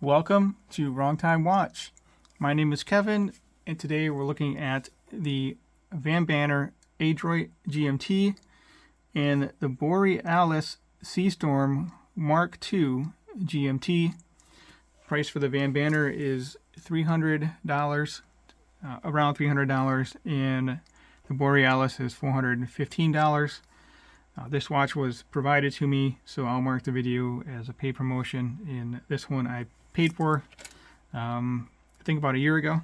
Welcome to Wrong Time Watch. My name is Kevin, and today we're looking at the VanBanner Adroit GMT and the Borealis Sea Storm Mark II GMT. Price for the VanBanner is $300, around $300, and the Borealis is $415. This watch was provided to me, so I'll mark the video as a paid promotion. And this one I paid for, I think about a year ago.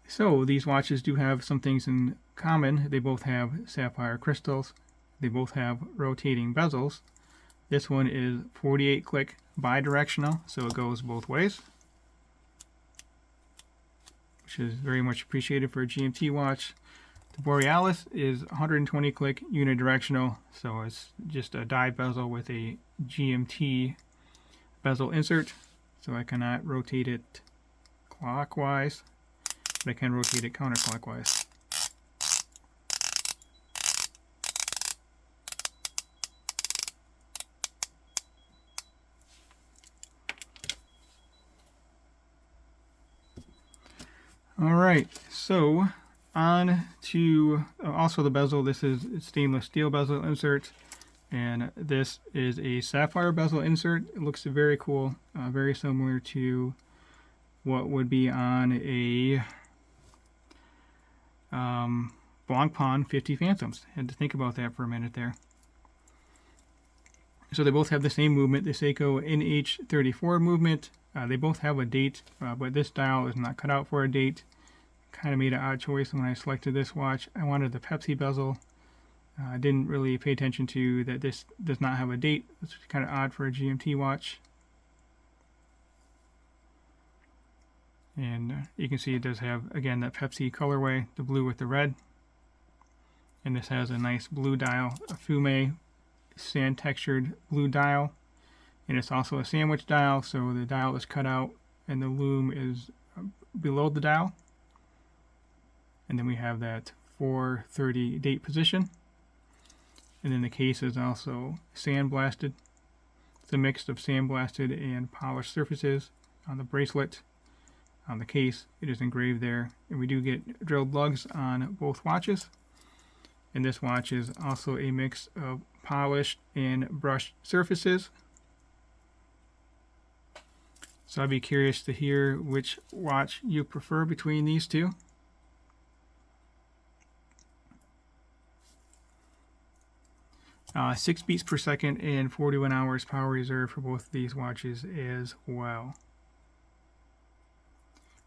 So these watches do have some things in common. They both have sapphire crystals. They both have rotating bezels. This one is 48 click bi-directional, so it goes both ways, which is very much appreciated for a GMT watch. The Borealis is 120 click unidirectional, so it's just a die bezel with a GMT bezel insert, so I cannot rotate it clockwise, but I can rotate it counterclockwise. Alright, so on to also the bezel. This is stainless steel bezel insert, and this is a sapphire bezel insert. It looks very cool, very similar to what would be on a Blancpain 50 Phantoms. Had to think about that for a minute there. So they both have the same movement, the Seiko NH34 movement. They both have a date, but this dial is not cut out for a date. Kind of made an odd choice when I selected this watch. I wanted the Pepsi bezel. I didn't really pay attention to that this does not have a date. It's kind of odd for a GMT watch. And you can see it does have, again, that Pepsi colorway, the blue with the red. And this has a nice blue dial, a fume sand textured blue dial. And it's also a sandwich dial, so the dial is cut out and the lume is below the dial. And then we have that 4:30 date position. And then the case is also sandblasted. It's a mix of sandblasted and polished surfaces on the bracelet. On the case, it is engraved there. And we do get drilled lugs on both watches. And this watch is also a mix of polished and brushed surfaces. So I'd be curious to hear which watch you prefer between these two. 6 beats per second and 41 hours power reserve for both of these watches as well.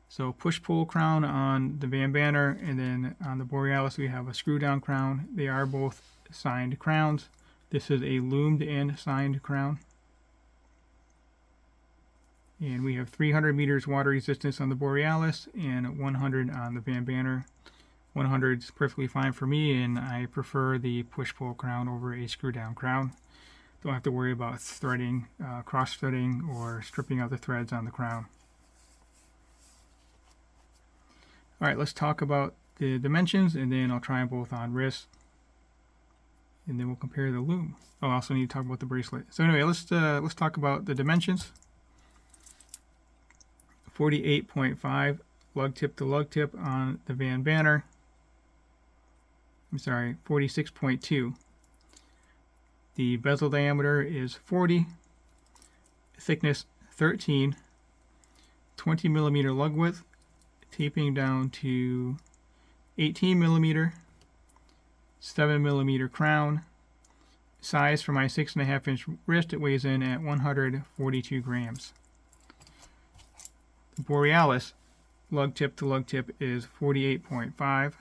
So push-pull crown on the VanBanner, and then on the Borealis we have a screw-down crown. They are both signed crowns. This is a loomed and signed crown. And we have 300 meters water resistance on the Borealis and 100 on the VanBanner. 100 is perfectly fine for me, and I prefer the push-pull crown over a screw-down crown. Don't have to worry about threading, cross-threading, or stripping out the threads on the crown. Alright, let's talk about the dimensions, and then I'll try them both on wrist. And then we'll compare the lume. Oh, I also need to talk about the bracelet. So anyway, let's talk about the dimensions. 48.5 lug tip to lug tip on the VanBanner. I'm sorry, 46.2. The bezel diameter is 40, thickness 13, 20 millimeter lug width, taping down to 18 millimeter, 7 millimeter crown. Size for my 6.5 inch wrist, it weighs in at 142 grams. The Borealis lug tip to lug tip is 48.5.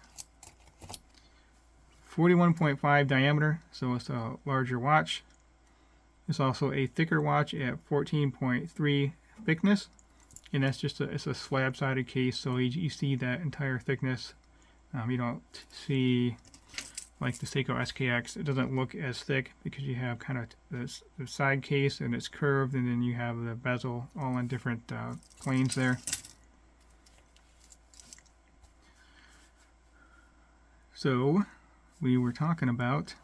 41.5 diameter, so it's a larger watch. It's also a thicker watch at 14.3 thickness, and that's just it's a slab-sided case, so you see that entire thickness. You don't see like the Seiko SKX. It doesn't look as thick because you have kind of the side case and it's curved, and then you have the bezel all on different planes there. So we were talking about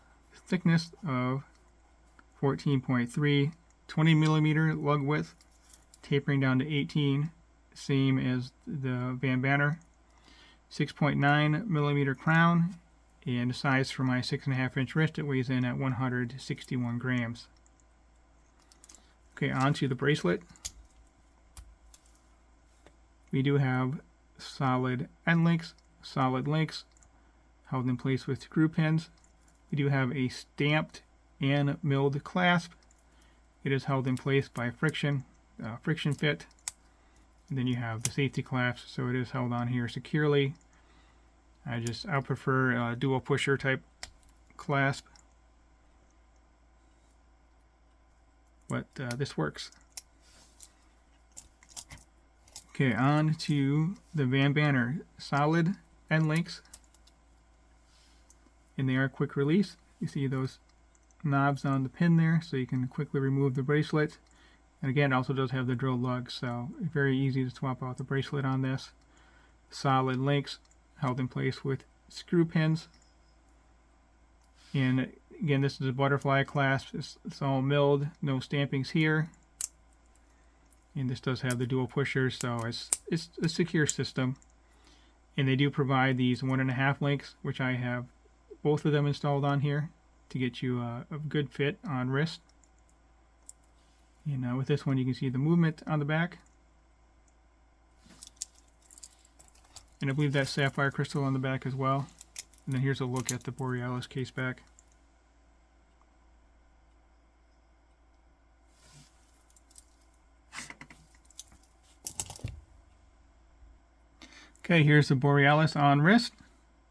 thickness of 14.3 20 millimeter lug width, tapering down to 18, same as the VanBanner. 6.9 millimeter crown, and the size for my 6.5 inch wrist, it weighs in at 161 grams. Okay, on to the bracelet. We do have solid end links, solid links, held in place with screw pins. We do have a stamped and milled clasp. It is held in place by friction fit. And then you have the safety clasp, so it is held on here securely. I prefer a dual pusher type clasp, but this works. Okay, on to the VanBanner solid end links, and they are quick release. You see those knobs on the pin there, so you can quickly remove the bracelet. And again, it also does have the drill lug, so very easy to swap out the bracelet on this. Solid links held in place with screw pins. And again, this is a butterfly clasp. It's all milled, no stampings here. And this does have the dual pushers, so it's a secure system. And they do provide these 1.5 links, which I have both of them installed on here to get you a good fit on wrist. And with this one, you can see the movement on the back. And I believe that's sapphire crystal on the back as well. And then here's a look at the Borealis case back. Okay, here's the Borealis on wrist.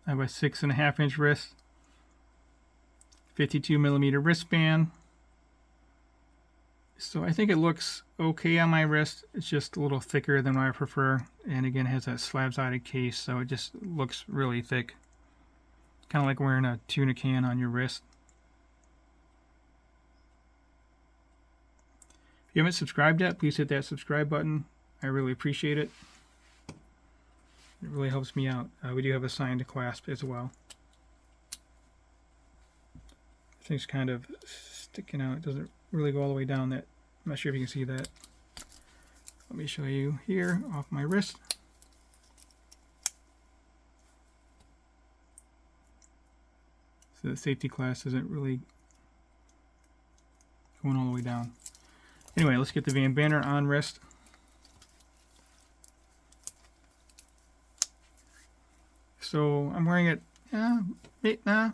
I have a 6.5 inch wrist, 52 millimeter wristband. So I think it looks okay on my wrist. It's just a little thicker than what I prefer. And again, it has that slab-sided case, so it just looks really thick. Kind of like wearing a tuna can on your wrist. If you haven't subscribed yet, please hit that subscribe button. I really appreciate it. It really helps me out. We do have a signed clasp as well. This thing's kind of sticking out. It doesn't really go all the way down. That I'm not sure if you can see that. Let me show you here off my wrist. So the safety clasp isn't really going all the way down. Anyway, let's get the VanBanner on wrist. So I'm wearing it,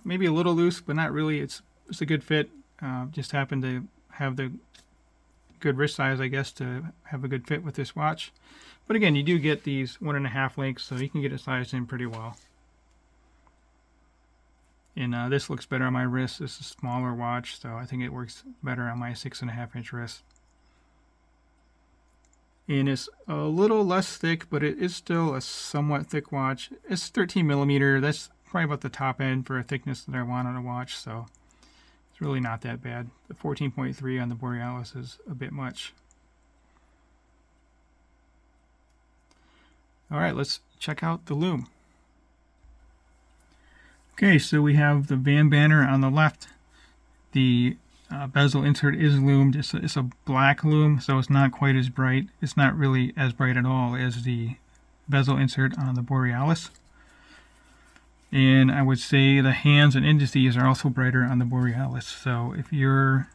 maybe a little loose, but not really. It's a good fit. Just happened to have the good wrist size, I guess, to have a good fit with this watch. But again, you do get these 1.5 links, so you can get it sized in pretty well. And this looks better on my wrist. This is a smaller watch, so I think it works better on my 6.5 inch wrist. And it's a little less thick, but it is still a somewhat thick watch. It's 13 millimeter. That's probably about the top end for a thickness that I want on a watch, so it's really not that bad. The 14.3 on the Borealis is a bit much. All right, let's check out the loom. Okay, so we have the VanBanner on the left. The bezel insert is loomed. It's a black loom, so it's not quite as bright. It's not really as bright at all as the bezel insert on the Borealis. And I would say the hands and indices are also brighter on the Borealis. So if your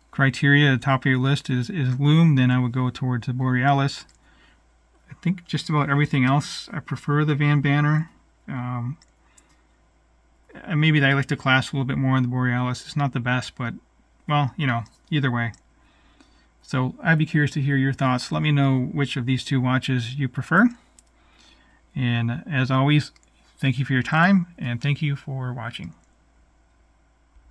criteria at the top of your list is loom, then I would go towards the Borealis. I think just about everything else, I prefer the VanBanner. And maybe I like the clasp a little bit more on the Borealis. It's not the best, but, well, you know, either way. So I'd be curious to hear your thoughts. Let me know which of these two watches you prefer. And as always, thank you for your time, and thank you for watching.